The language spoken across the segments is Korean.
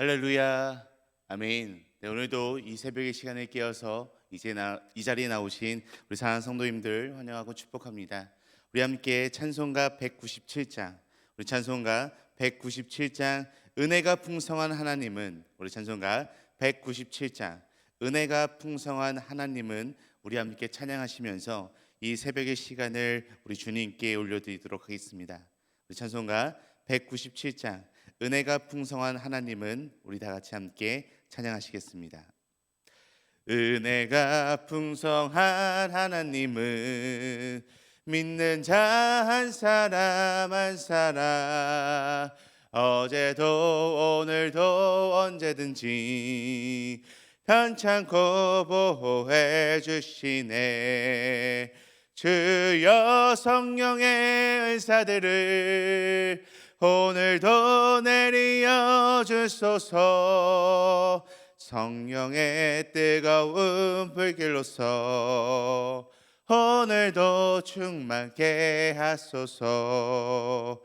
할렐루야, 아멘. 네, 오늘도 이 새벽의 시간을 깨어서 이 자리에 나오신 우리 사랑하는 성도님들 환영하고 축복합니다. 우리 함께 찬송가 197장, 우리 찬송가 197장 은혜가 풍성한 하나님은, 우리 찬송가 197장 은혜가 풍성한 하나님은 우리 함께 찬양하시면서 이 새벽의 시간을 우리 주님께 올려드리도록 하겠습니다. 우리 찬송가 197장 은혜가 풍성한 하나님은 우리 다 같이 함께 찬양하시겠습니다. 은혜가 풍성한 하나님은 믿는 자 한 사람 한 사람 어제도 오늘도 언제든지 편찮고 보호해 주시네. 주여 성령의 은사들을 오늘도 내리어 주소서. 성령의 뜨거운 불길로서 오늘도 충만케 하소서.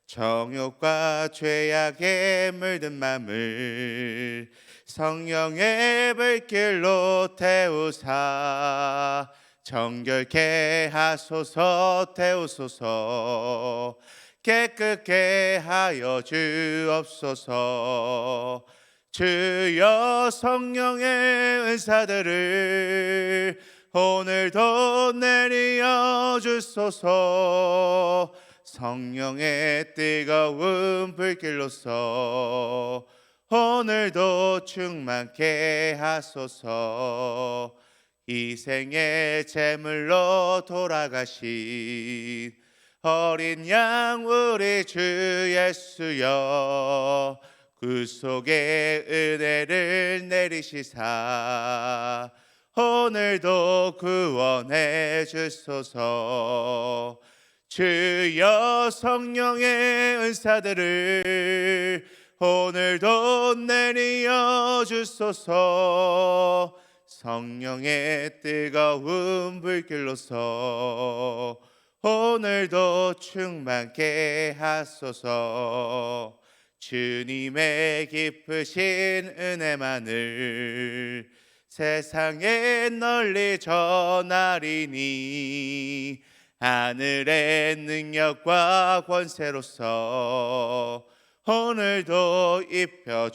정욕과 죄악에 물든 맘을 성령의 불길로 태우사 정결케 하소서. 태우소서. 깨끗게 하여 주옵소서. 주여 성령의 은사들을 오늘도 내리어 주소서. 성령의 뜨거운 불길로서 오늘도 충만케 하소서. 희생의 제물로 돌아가신 어린 양 우리 주 예수여, 그 속에 은혜를 내리시사 오늘도 구원해 주소서. 주여 성령의 은사들을 오늘도 내리어 주소서. 성령의 뜨거운 불길로서 오늘도 충만케 하소서. 주님의 깊으신 은혜만을 세상에 널리 전하리니 하늘의 능력과 권세로서 오늘도 입혀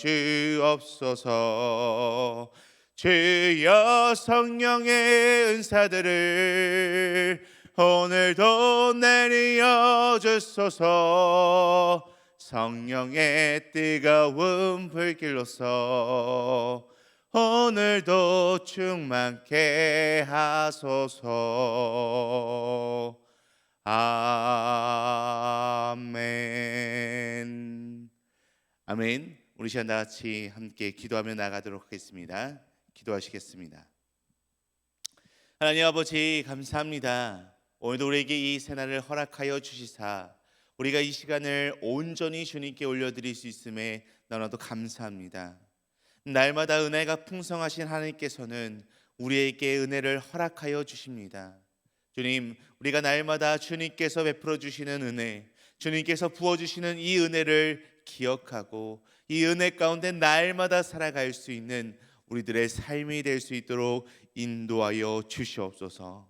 주옵소서. 주여 성령의 은사들을 오늘도 내리어 주소서. 성령의 뜨거운 불길로서 오늘도 충만케 하소서. 아멘. 아멘. 우리 시간 다 같이 함께 기도하며 나가도록 하겠습니다. 기도하시겠습니다. 하나님 아버지 감사합니다. 오늘도 우리에게 이 새날을 허락하여 주시사 우리가 이 시간을 온전히 주님께 올려드릴 수 있음에 너무나도 감사합니다. 날마다 은혜가 풍성하신 하나님께서는 우리에게 은혜를 허락하여 주십니다. 주님, 우리가 날마다 주님께서 베풀어 주시는 은혜, 주님께서 부어주시는 이 은혜를 기억하고 이 은혜 가운데 날마다 살아갈 수 있는 우리들의 삶이 될 수 있도록 인도하여 주시옵소서.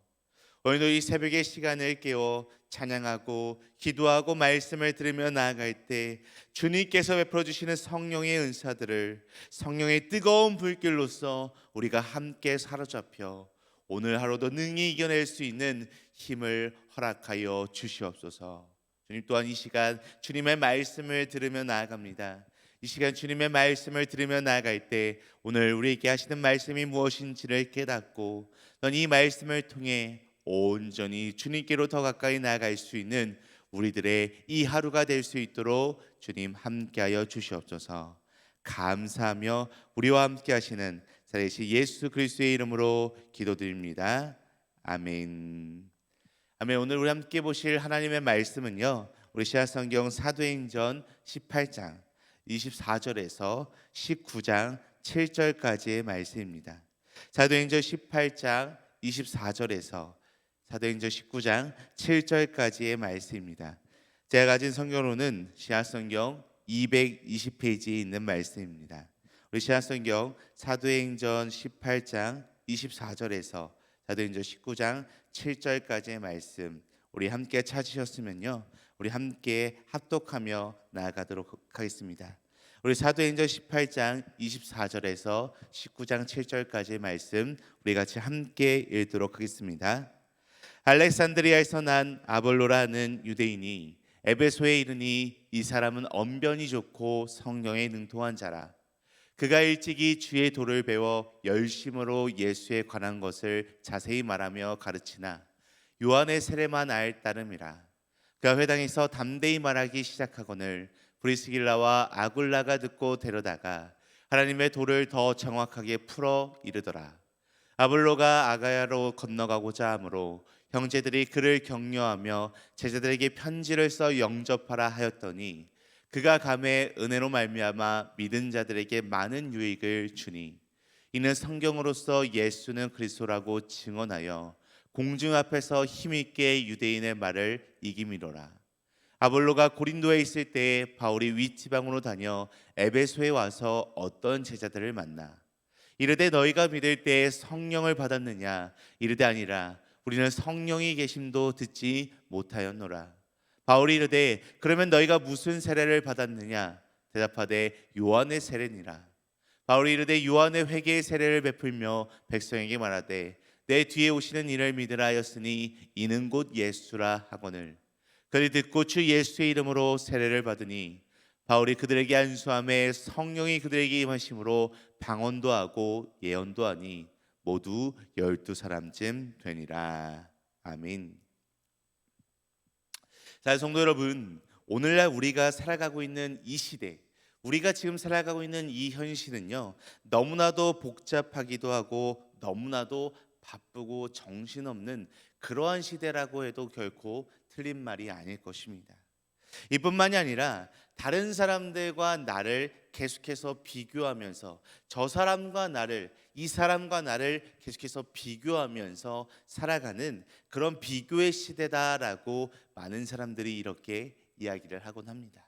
오늘도 이 새벽의 시간을 깨워 찬양하고 기도하고 말씀을 들으며 나아갈 때 주님께서 베풀어 주시는 성령의 은사들을 성령의 뜨거운 불길로서 우리가 함께 사로잡혀 오늘 하루도 능히 이겨낼 수 있는 힘을 허락하여 주시옵소서. 주님 또한 이 시간 주님의 말씀을 들으며 나아갑니다. 이 시간 주님의 말씀을 들으며 나아갈 때 오늘 우리에게 하시는 말씀이 무엇인지를 깨닫고 넌 이 말씀을 통해 온전히 주님께로 더 가까이 나아갈 수 있는 우리들의 이 하루가 될 수 있도록 주님 함께하여 주시옵소서. 감사하며 우리와 함께 하시는 살아계신 예수 그리스도의 이름으로 기도드립니다. 아멘. 아멘. 오늘 우리 함께 보실 하나님의 말씀은요, 우리 시아성경 사도행전 18장 24절에서 19장 7절까지의 말씀입니다. 사도행전 18장 24절에서 사도행전 19장 7절까지의 말씀입니다. 제가 가진 성경으로는 시아성경 220페이지에 있는 말씀입니다. 우리 신약성경 사도행전 18장 24절에서 사도행전 19장 7절까지의 말씀 우리 함께 찾으셨으면요, 우리 함께 합독하며 나아가도록 하겠습니다. 우리 사도행전 18장 24절에서 19장 7절까지의 말씀 우리 같이 함께 읽도록 하겠습니다. 알렉산드리아에서 난 아볼로라는 유대인이 에베소에 이르니 이 사람은 언변이 좋고 성령에 능통한 자라. 그가 일찍이 주의 도를 배워 열심으로 예수에 관한 것을 자세히 말하며 가르치나 요한의 세례만 알 따름이라. 그가 회당에서 담대히 말하기 시작하거늘 브리스길라와 아굴라가 듣고 데려다가 하나님의 도를 더 정확하게 풀어 이르더라. 아볼로가 아가야로 건너가고자 하므로 형제들이 그를 격려하며 제자들에게 편지를 써 영접하라 하였더니 그가 감에 은혜로 말미암아 믿은 자들에게 많은 유익을 주니 이는 성경으로서 예수는 그리스도라고 증언하여 공중 앞에서 힘있게 유대인의 말을 이김이로라. 아볼로가 고린도에 있을 때에 바울이 윗지방으로 다녀 에베소에 와서 어떤 제자들을 만나 이르되 너희가 믿을 때에 성령을 받았느냐 이르되 아니라 우리는 성령이 계심도 듣지 못하였노라. 바울이 이르되 그러면 너희가 무슨 세례를 받았느냐 대답하되 요한의 세례니라. 바울이 이르되 요한의 회개의 세례를 베풀며 백성에게 말하되 내 뒤에 오시는 이를 믿으라 하였으니 이는 곧 예수라 하거늘 그들이 듣고 주 예수의 이름으로 세례를 받으니 바울이 그들에게 안수함에 성령이 그들에게 임하심으로 방언도 하고 예언도 하니 모두 12사람쯤 되니라. 아멘. 자, 성도 여러분, 오늘날 우리가 살아가고 있는 이 시대, 우리가 지금 살아가고 있는 이 현실은요, 너무나도 복잡하기도 하고 너무나도 바쁘고 정신없는 그러한 시대라고 해도 결코 틀린 말이 아닐 것입니다. 이뿐만이 아니라 다른 사람들과 나를 계속해서 비교하면서 저 사람과 나를, 이 사람과 나를 계속해서 비교하면서 살아가는 그런 비교의 시대다라고 많은 사람들이 이렇게 이야기를 하곤 합니다.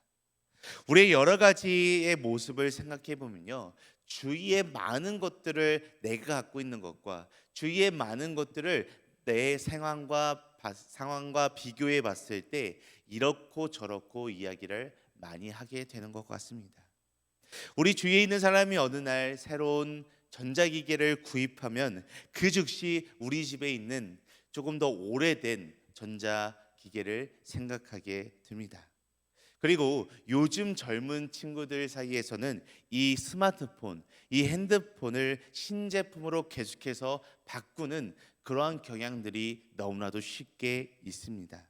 우리의 여러 가지의 모습을 생각해 보면요, 주위의 많은 것들을 내가 갖고 있는 것과 주위의 많은 것들을 내 상황과 비교해 봤을 때 이렇고 저렇고 이야기를 많이 하게 되는 것 같습니다. 우리 주위에 있는 사람이 어느 날 새로운 전자기기를 구입하면 그 즉시 우리 집에 있는 조금 더 오래된 전자기기를 생각하게 됩니다. 그리고 요즘 젊은 친구들 사이에서는 이 스마트폰, 이 핸드폰을 신제품으로 계속해서 바꾸는 그러한 경향들이 너무나도 쉽게 있습니다.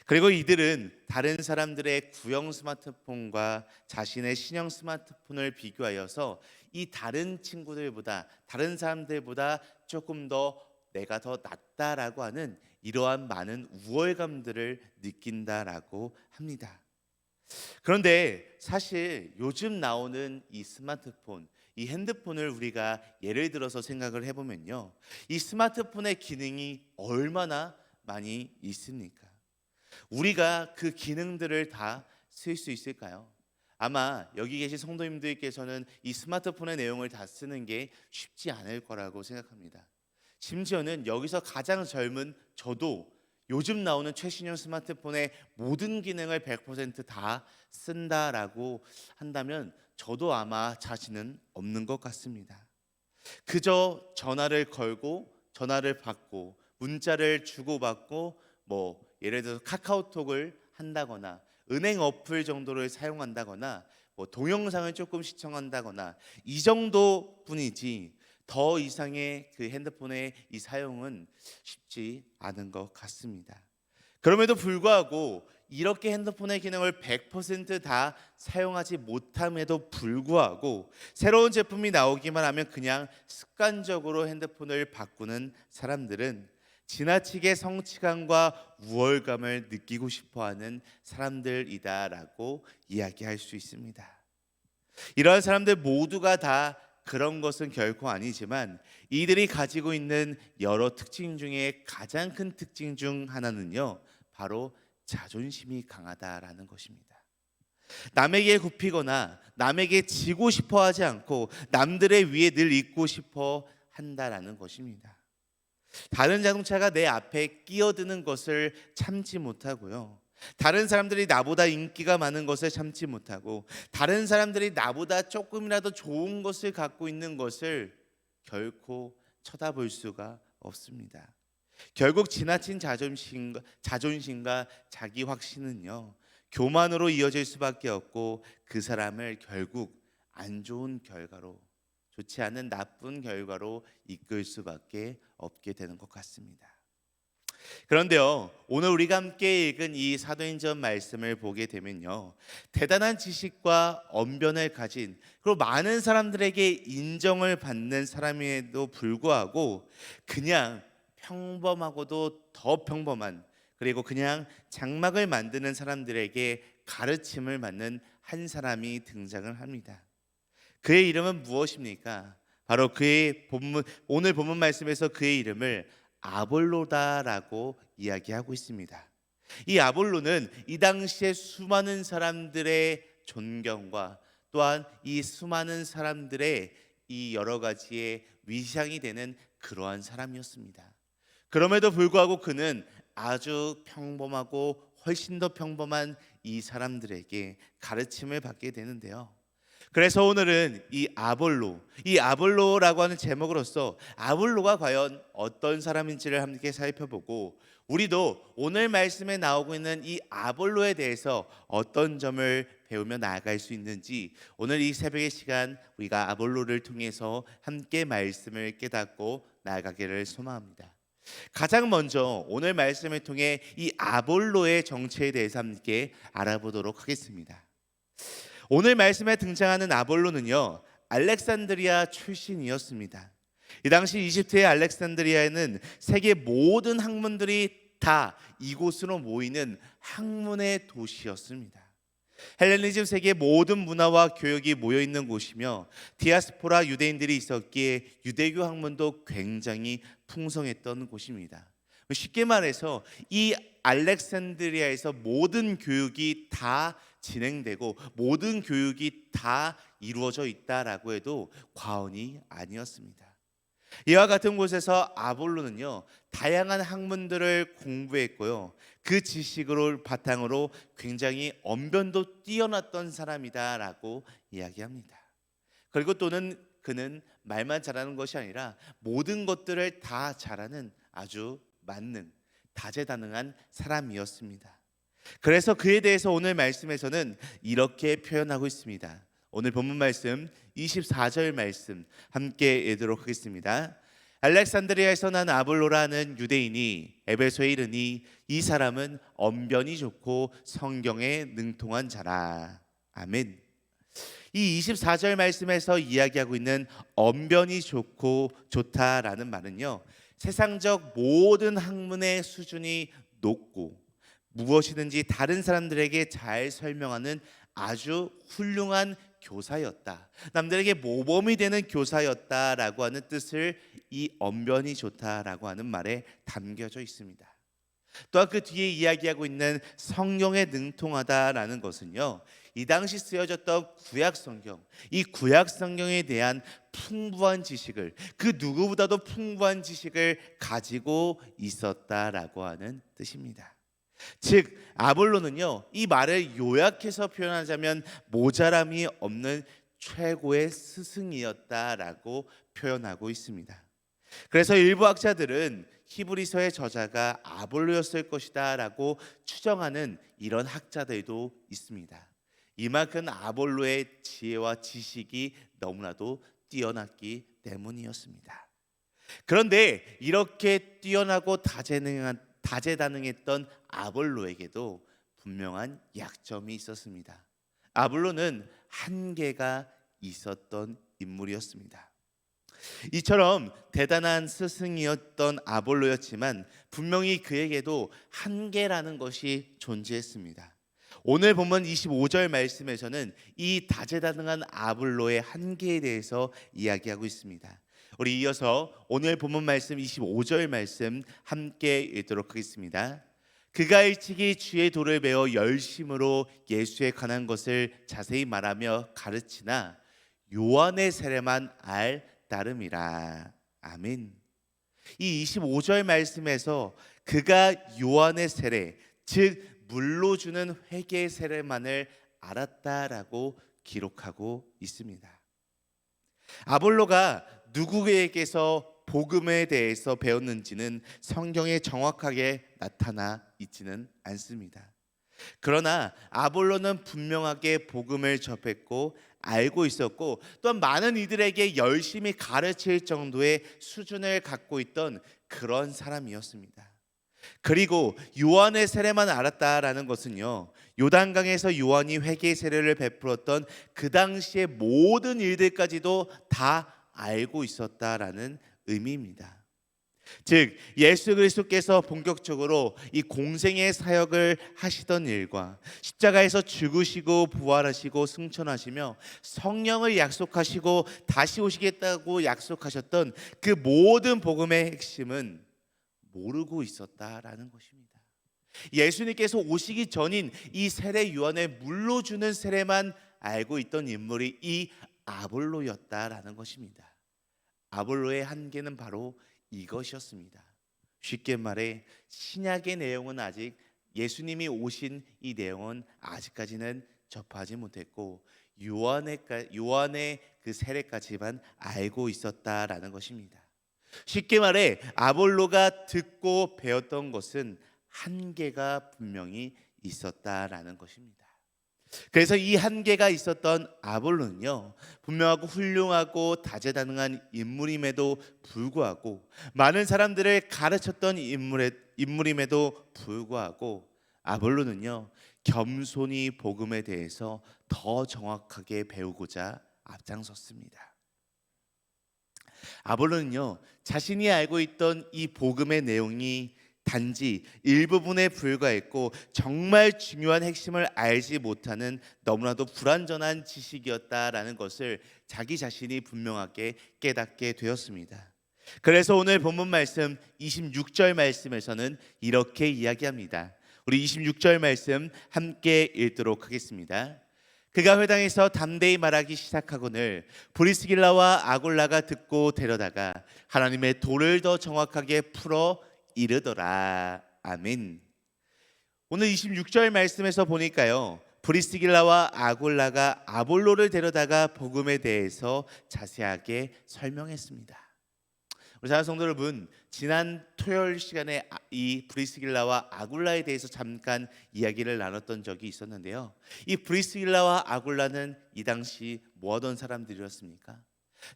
그리고 이들은 다른 사람들의 구형 스마트폰과 자신의 신형 스마트폰을 비교하여서 이 다른 친구들보다, 다른 사람들보다 조금 더 내가 더 낫다라고 하는 이러한 많은 우월감들을 느낀다라고 합니다. 그런데 사실 요즘 나오는 이 스마트폰, 이 핸드폰을 우리가 예를 들어서 생각을 해보면요, 이 스마트폰의 기능이 얼마나 많이 있습니까? 우리가 그 기능들을 다 쓸 수 있을까요? 아마 여기 계신 성도님들께서는 이 스마트폰의 내용을 다 쓰는 게 쉽지 않을 거라고 생각합니다. 심지어는 여기서 가장 젊은 저도 요즘 나오는 최신형 스마트폰의 모든 기능을 100%다 쓴다라고 한다면 저도 아마 자신은 없는 것 같습니다. 그저 전화를 걸고 전화를 받고 문자를 주고받고 예를 들어서 카카오톡을 한다거나 은행 어플 정도를 사용한다거나 동영상을 조금 시청한다거나 이 정도뿐이지 더 이상의 그 핸드폰의 이 사용은 쉽지 않은 것 같습니다. 그럼에도 불구하고 이렇게 핸드폰의 기능을 100%다 사용하지 못함에도 불구하고 새로운 제품이 나오기만 하면 그냥 습관적으로 핸드폰을 바꾸는 사람들은 지나치게 성취감과 우월감을 느끼고 싶어하는 사람들이다라고 이야기할 수 있습니다. 이러한 사람들 모두가 다 그런 것은 결코 아니지만 이들이 가지고 있는 여러 특징 중에 가장 큰 특징 중 하나는요, 바로 자존심이 강하다라는 것입니다. 남에게 굽히거나 남에게 지고 싶어 하지 않고 남들의 위에 늘 있고 싶어 한다라는 것입니다. 다른 자동차가 내 앞에 끼어드는 것을 참지 못하고요. 다른 사람들이 나보다 인기가 많은 것을 참지 못하고 다른 사람들이 나보다 조금이라도 좋은 것을 갖고 있는 것을 결코 쳐다볼 수가 없습니다. 결국 지나친 자존심과 자기 확신은요, 교만으로 이어질 수밖에 없고 그 사람을 결국 안 좋은 결과로, 좋지 않은 나쁜 결과로 이끌 수밖에 없게 되는 것 같습니다. 그런데요, 오늘 우리가 함께 읽은 이 사도행전 말씀을 보게 되면요, 대단한 지식과 언변을 가진, 그리고 많은 사람들에게 인정을 받는 사람에도 불구하고 그냥 평범하고도 더 평범한, 그리고 그냥 장막을 만드는 사람들에게 가르침을 받는 한 사람이 등장을 합니다. 그의 이름은 무엇입니까? 바로 오늘 본문 말씀에서 그의 이름을 아볼로다라고 이야기하고 있습니다. 이 아볼로는 이 당시에 수많은 사람들의 존경과 또한 이 수많은 사람들의 이 여러 가지의 위상이 되는 그러한 사람이었습니다. 그럼에도 불구하고 그는 아주 평범하고 훨씬 더 평범한 이 사람들에게 가르침을 받게 되는데요. 그래서 오늘은 이 아볼로라고 하는 제목으로서 아볼로가 과연 어떤 사람인지를 함께 살펴보고, 우리도 오늘 말씀에 나오고 있는 이 아볼로에 대해서 어떤 점을 배우며 나아갈 수 있는지, 오늘 이 새벽의 시간 우리가 아볼로를 통해서 함께 말씀을 깨닫고 나아가기를 소망합니다. 가장 먼저 오늘 말씀을 통해 이 아볼로의 정체에 대해서 함께 알아보도록 하겠습니다. 오늘 말씀에 등장하는 아볼로는요, 알렉산드리아 출신이었습니다. 이 당시 이집트의 알렉산드리아에는 세계 모든 학문들이 다 이곳으로 모이는 학문의 도시였습니다. 헬레니즘 세계의 모든 문화와 교육이 모여 있는 곳이며 디아스포라 유대인들이 있었기에 유대교 학문도 굉장히 풍성했던 곳입니다. 쉽게 말해서 이 알렉산드리아에서 모든 교육이 다 진행되고 모든 교육이 다 이루어져 있다라고 해도 과언이 아니었습니다. 이와 같은 곳에서 아볼로는요, 다양한 학문들을 공부했고요, 그 지식을 바탕으로 굉장히 언변도 뛰어났던 사람이다라고 이야기합니다. 그리고 또는 그는 말만 잘하는 것이 아니라 모든 것들을 다 잘하는 아주 만능, 다재다능한 사람이었습니다. 그래서 그에 대해서 오늘 말씀에서는 이렇게 표현하고 있습니다. 오늘 본문 말씀 24절 말씀 함께 읽도록 하겠습니다. 알렉산드리아에서 난 아볼로라는 유대인이 에베소에 이르니 이 사람은 언변이 좋고 성경에 능통한 자라. 아멘. 이 24절 말씀에서 이야기하고 있는 언변이 좋고 좋다라는 말은요, 세상적 모든 학문의 수준이 높고 무엇이든지 다른 사람들에게 잘 설명하는 아주 훌륭한 교사였다, 남들에게 모범이 되는 교사였다라고 하는 뜻을 이 언변이 좋다라고 하는 말에 담겨져 있습니다. 또한 그 뒤에 이야기하고 있는 성령에 능통하다라는 것은요, 이 당시 쓰여졌던 구약 성경, 이 구약 성경에 대한 풍부한 지식을, 그 누구보다도 풍부한 지식을 가지고 있었다라고 하는 뜻입니다. 즉 아볼로는요, 이 말을 요약해서 표현하자면 모자람이 없는 최고의 스승이었다라고 표현하고 있습니다. 그래서 일부 학자들은 히브리서의 저자가 아볼로였을 것이다라고 추정하는 이런 학자들도 있습니다. 이만큼 아볼로의 지혜와 지식이 너무나도 뛰어났기 때문이었습니다. 그런데 이렇게 뛰어나고 다재다능했던 아볼로에게도 분명한 약점이 있었습니다. 아볼로는 한계가 있었던 인물이었습니다. 이처럼 대단한 스승이었던 아볼로였지만 분명히 그에게도 한계라는 것이 존재했습니다. 오늘 본문 25절 말씀에서는 이 다재다능한 아볼로의 한계에 대해서 이야기하고 있습니다. 우리 이어서 오늘 본문 말씀 25절 말씀 함께 읽도록 하겠습니다. 그가 일찍이 주의 도를 배워 열심으로 예수에 관한 것을 자세히 말하며 가르치나 요한의 세례만 알 따름이라. 아멘. 이 25절 말씀에서 그가 요한의 세례, 즉 물로 주는 회개의 세례만을 알았다라고 기록하고 있습니다. 아볼로가 누구에게서 복음에 대해서 배웠는지는 성경에 정확하게 나타나 있지는 않습니다. 그러나 아볼로는 분명하게 복음을 접했고 알고 있었고, 또한 많은 이들에게 열심히 가르칠 정도의 수준을 갖고 있던 그런 사람이었습니다. 그리고 요한의 세례만 알았다라는 것은요, 요단강에서 요한이 회개의 세례를 베풀었던 그 당시의 모든 일들까지도 다 알고 있었다라는 의미입니다. 즉 예수 그리스도께서 본격적으로 이 공생의 사역을 하시던 일과 십자가에서 죽으시고 부활하시고 승천하시며 성령을 약속하시고 다시 오시겠다고 약속하셨던 그 모든 복음의 핵심은 모르고 있었다라는 것입니다. 예수님께서 오시기 전인 이 세례 요한의 물로 주는 세례만 알고 있던 인물이 이 아볼로였다라는 것입니다. 아볼로의 한계는 바로 이것이었습니다. 쉽게 말해 신약의 내용은 아직, 예수님이 오신 이 내용은 아직까지는 접하지 못했고 요한의 그 세례까지만 알고 있었다라는 것입니다. 쉽게 말해 아볼로가 듣고 배웠던 것은 한계가 분명히 있었다라는 것입니다. 그래서 이 한계가 있었던 아볼로는요, 분명하고 훌륭하고 다재다능한 인물임에도 불구하고, 많은 사람들을 가르쳤던 인물임에도 불구하고 아볼로는요, 겸손히 복음에 대해서 더 정확하게 배우고자 앞장섰습니다. 아볼로는요, 자신이 알고 있던 이 복음의 내용이 단지 일부분에 불과했고 정말 중요한 핵심을 알지 못하는 너무나도 불완전한 지식이었다라는 것을 자기 자신이 분명하게 깨닫게 되었습니다. 그래서 오늘 본문 말씀 26절 말씀에서는 이렇게 이야기합니다. 우리 26절 말씀 함께 읽도록 하겠습니다. 그가 회당에서 담대히 말하기 시작하거늘 브리스길라와 아굴라가 듣고 데려다가 하나님의 도를 더 정확하게 풀어 이르더라. 아멘. 오늘 26절 말씀에서 보니까요, 브리스길라와 아굴라가 아볼로를 데려다가 복음에 대해서 자세하게 설명했습니다. 우리 사랑하는 성도 여러분, 지난 토요일 시간에 이 브리스길라와 아굴라에 대해서 잠깐 이야기를 나눴던 적이 있었는데요, 이 브리스길라와 아굴라는 이 당시 뭐 하던 사람들이었습니까?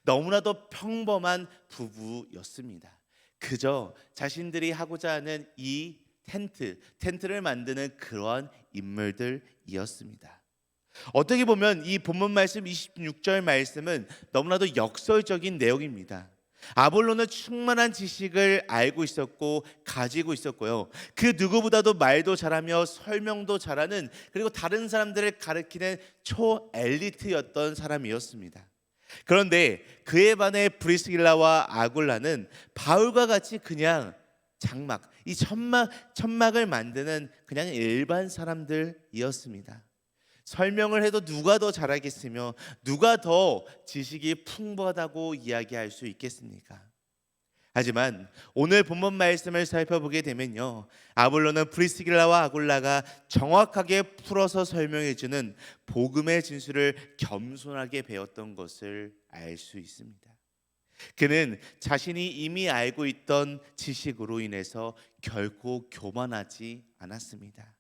너무나도 평범한 부부였습니다. 그저 자신들이 하고자 하는 이 텐트를 만드는 그러한 인물들이었습니다. 어떻게 보면 이 본문 말씀 26절 말씀은 너무나도 역설적인 내용입니다. 아볼로는 충만한 지식을 알고 있었고 가지고 있었고요, 그 누구보다도 말도 잘하며 설명도 잘하는, 그리고 다른 사람들을 가르치는 초엘리트였던 사람이었습니다. 그런데 그에 반해 브리스길라와 아굴라는 바울과 같이 그냥 장막, 이 천막을 만드는 그냥 일반 사람들이었습니다. 설명을 해도 누가 더 잘하겠으며 누가 더 지식이 풍부하다고 이야기할 수 있겠습니까? 하지만 오늘 본문 말씀을 살펴보게 되면요, 아볼로는 브리스길라와 아굴라가 정확하게 풀어서 설명해주는 복음의 진술을 겸손하게 배웠던 것을 알 수 있습니다. 그는 자신이 이미 알고 있던 지식으로 인해서 결코 교만하지 않았습니다.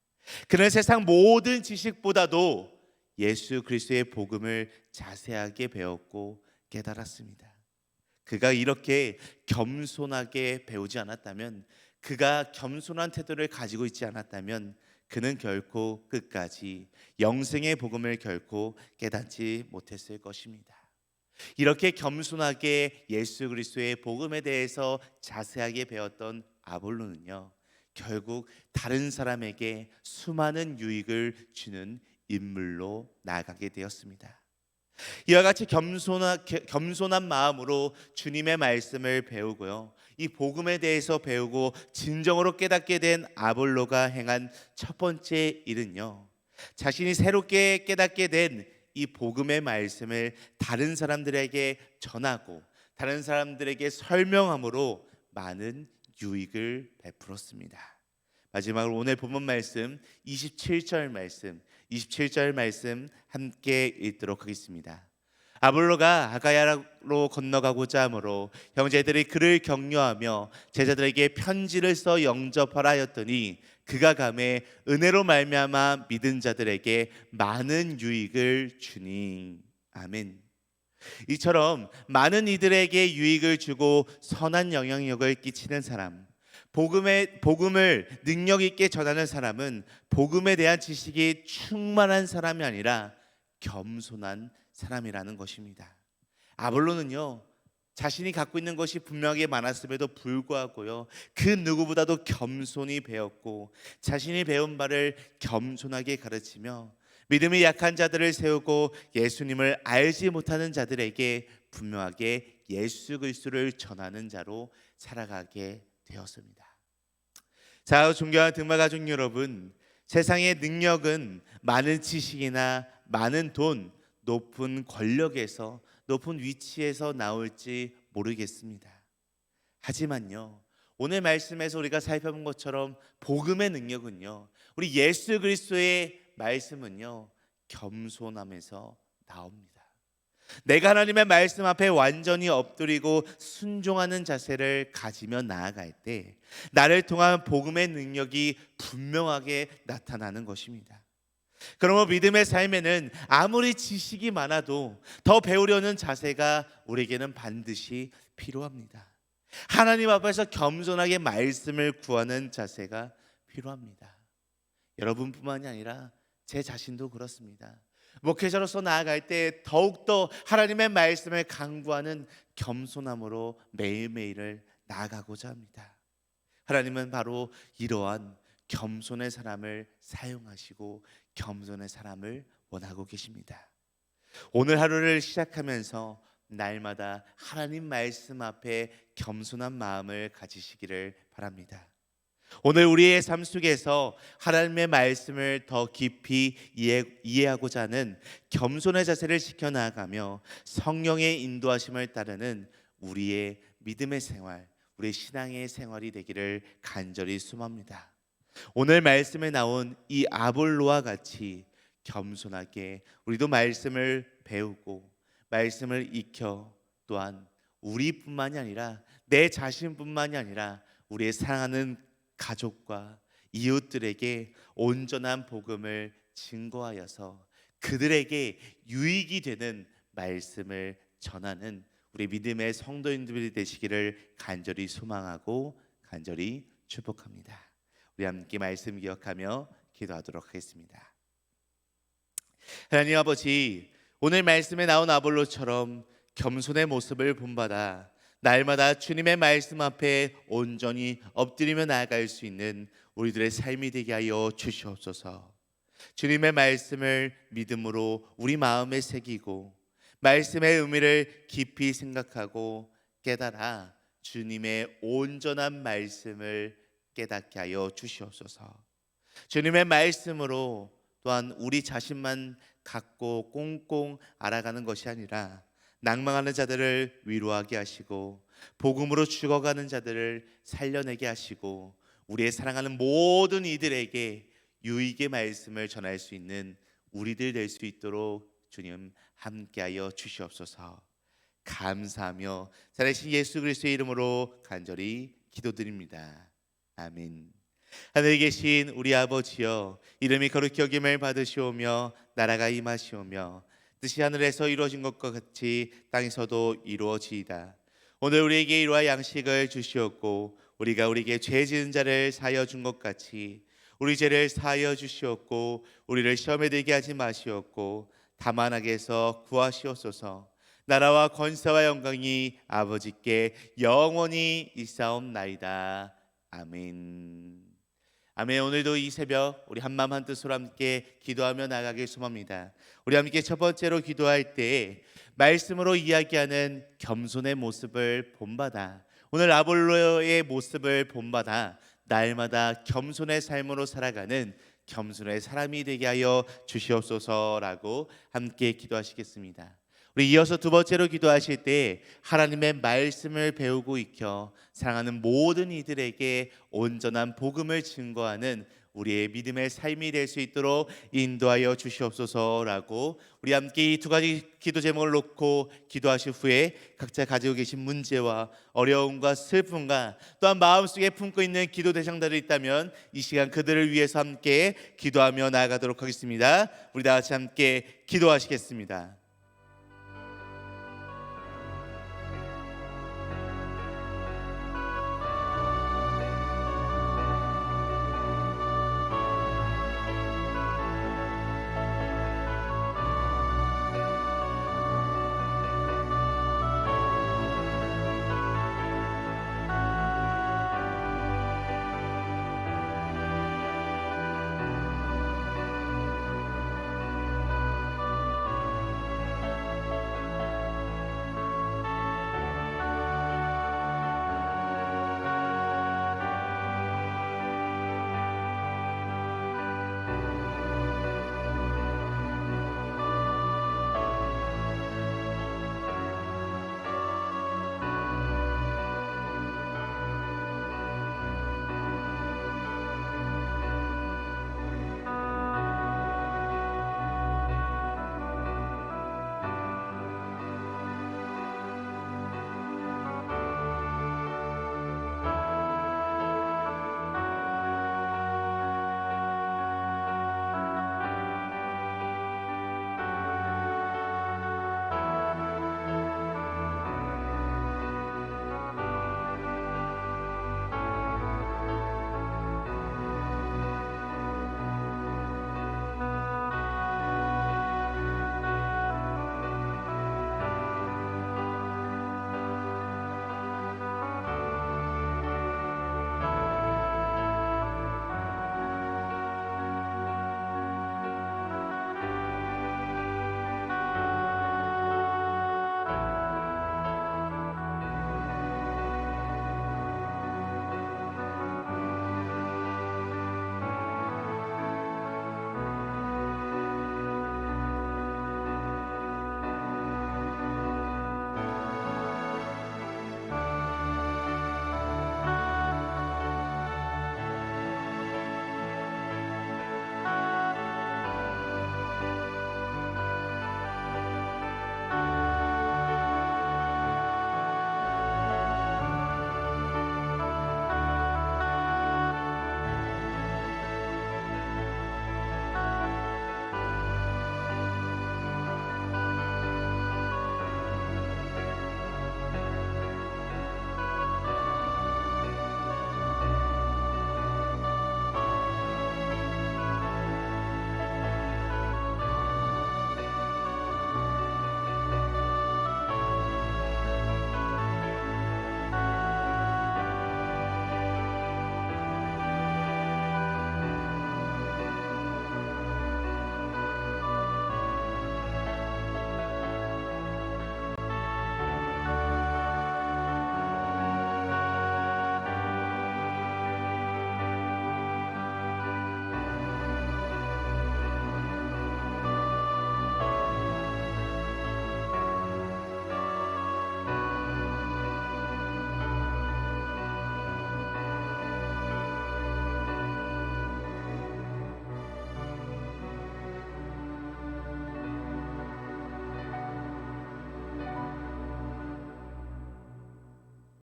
그는 세상 모든 지식보다도 예수 그리스도의 복음을 자세하게 배웠고 깨달았습니다. 그가 이렇게 겸손하게 배우지 않았다면, 그가 겸손한 태도를 가지고 있지 않았다면 그는 결코 끝까지 영생의 복음을 결코 깨닫지 못했을 것입니다. 이렇게 겸손하게 예수 그리스도의 복음에 대해서 자세하게 배웠던 아볼로는요, 결국 다른 사람에게 수많은 유익을 주는 인물로 나아가게 되었습니다. 이와 같이 겸손한 마음으로 주님의 말씀을 배우고요, 이 복음에 대해서 배우고 진정으로 깨닫게 된 아볼로가 행한 첫 번째 일은요, 자신이 새롭게 깨닫게 된 이 복음의 말씀을 다른 사람들에게 전하고 다른 사람들에게 설명함으로 많은 유익을 베풀었습니다. 마지막으로 오늘 본문 말씀 27절 말씀 함께 읽도록 하겠습니다. 아볼로가 아가야로 건너가고자 하므로 형제들이 그를 격려하며 제자들에게 편지를 써 영접하라 하였더니 그가 감에 은혜로 말미암아 믿은 자들에게 많은 유익을 주니. 아멘. 이처럼 많은 이들에게 유익을 주고 선한 영향력을 끼치는 사람, 복음을 능력 있게 전하는 사람은 복음에 대한 지식이 충만한 사람이 아니라 겸손한 사람이라는 것입니다. 아볼로는요, 자신이 갖고 있는 것이 분명하게 많았음에도 불구하고요, 그 누구보다도 겸손히 배웠고 자신이 배운 바를 겸손하게 가르치며 믿음이 약한 자들을 세우고 예수님을 알지 못하는 자들에게 분명하게 예수 그리스도를 전하는 자로 살아가게 되었습니다. 자, 존경하는 등마가족 여러분, 세상의 능력은 많은 지식이나 많은 돈, 높은 권력에서, 높은 위치에서 나올지 모르겠습니다. 하지만요, 오늘 말씀에서 우리가 살펴본 것처럼 복음의 능력은요, 우리 예수 그리스도의 말씀은요, 겸손함에서 나옵니다. 내가 하나님의 말씀 앞에 완전히 엎드리고 순종하는 자세를 가지며 나아갈 때 나를 통한 복음의 능력이 분명하게 나타나는 것입니다. 그러므로 믿음의 삶에는 아무리 지식이 많아도 더 배우려는 자세가 우리에게는 반드시 필요합니다. 하나님 앞에서 겸손하게 말씀을 구하는 자세가 필요합니다. 여러분뿐만이 아니라 제 자신도 그렇습니다. 목회자로서 나아갈 때 더욱더 하나님의 말씀을 강구하는 겸손함으로 매일매일을 나아가고자 합니다. 하나님은 바로 이러한 겸손의 사람을 사용하시고 겸손의 사람을 원하고 계십니다. 오늘 하루를 시작하면서 날마다 하나님 말씀 앞에 겸손한 마음을 가지시기를 바랍니다. 오늘 우리의 삶 속에서 하나님의 말씀을 더 깊이 이해하고자 하는 겸손의 자세를 지켜나가며 성령의 인도하심을 따르는 우리의 믿음의 생활, 우리의 신앙의 생활이 되기를 간절히 소망합니다. 오늘 말씀에 나온 이 아볼로와 같이 겸손하게 우리도 말씀을 배우고 말씀을 익혀 또한 우리뿐만이 아니라 내 자신뿐만이 아니라 우리의 사랑하는 가족과 이웃들에게 온전한 복음을 증거하여서 그들에게 유익이 되는 말씀을 전하는 우리 믿음의 성도님들이 되시기를 간절히 소망하고 간절히 축복합니다. 우리 함께 말씀 기억하며 기도하도록 하겠습니다. 하나님 아버지, 오늘 말씀에 나온 아볼로처럼 겸손의 모습을 본받아 날마다 주님의 말씀 앞에 온전히 엎드리며 나아갈 수 있는 우리들의 삶이 되게 하여 주시옵소서. 주님의 말씀을 믿음으로 우리 마음에 새기고 말씀의 의미를 깊이 생각하고 깨달아 주님의 온전한 말씀을 깨닫게 하여 주시옵소서. 주님의 말씀으로 또한 우리 자신만 갖고 꽁꽁 알아가는 것이 아니라 낭망하는 자들을 위로하게 하시고 복음으로 죽어가는 자들을 살려내게 하시고 우리의 사랑하는 모든 이들에게 유익의 말씀을 전할 수 있는 우리들 될 수 있도록 주님 함께하여 주시옵소서. 감사하며 살아계신 예수 그리스도의 이름으로 간절히 기도드립니다. 아멘. 하늘에 계신 우리 아버지여, 이름이 거룩히 여김을 받으시오며 나라가 임하시오며 뜻이 하늘에서 이루어진 것과 같이 땅에서도 이루어지이다. 오늘 우리에게 이러한 양식을 주시옵고 우리가 우리에게 죄 지은 자를 사하여 준 것 같이 우리 죄를 사하여 주시옵고 우리를 시험에 들게 하지 마시옵고 다만 악에서 구하시옵소서. 나라와 권세와 영광이 아버지께 영원히 있사옵나이다. 아멘. 아멘. 오늘도 이 새벽 우리 한마음 한뜻으로 함께 기도하며 나가길 소망합니다. 우리 함께 첫 번째로 기도할 때 말씀으로 이야기하는 겸손의 모습을 본받아, 오늘 아볼로의 모습을 본받아 날마다 겸손의 삶으로 살아가는 겸손의 사람이 되게 하여 주시옵소서라고 함께 기도하시겠습니다. 우리 이어서 두 번째로 기도하실 때 하나님의 말씀을 배우고 익혀 사랑하는 모든 이들에게 온전한 복음을 증거하는 우리의 믿음의 삶이 될 수 있도록 인도하여 주시옵소서라고 우리 함께 이 두 가지 기도 제목을 놓고 기도하실 후에 각자 가지고 계신 문제와 어려움과 슬픔과 또한 마음속에 품고 있는 기도 대상들이 있다면 이 시간 그들을 위해서 함께 기도하며 나아가도록 하겠습니다. 우리 다 같이 함께 기도하시겠습니다.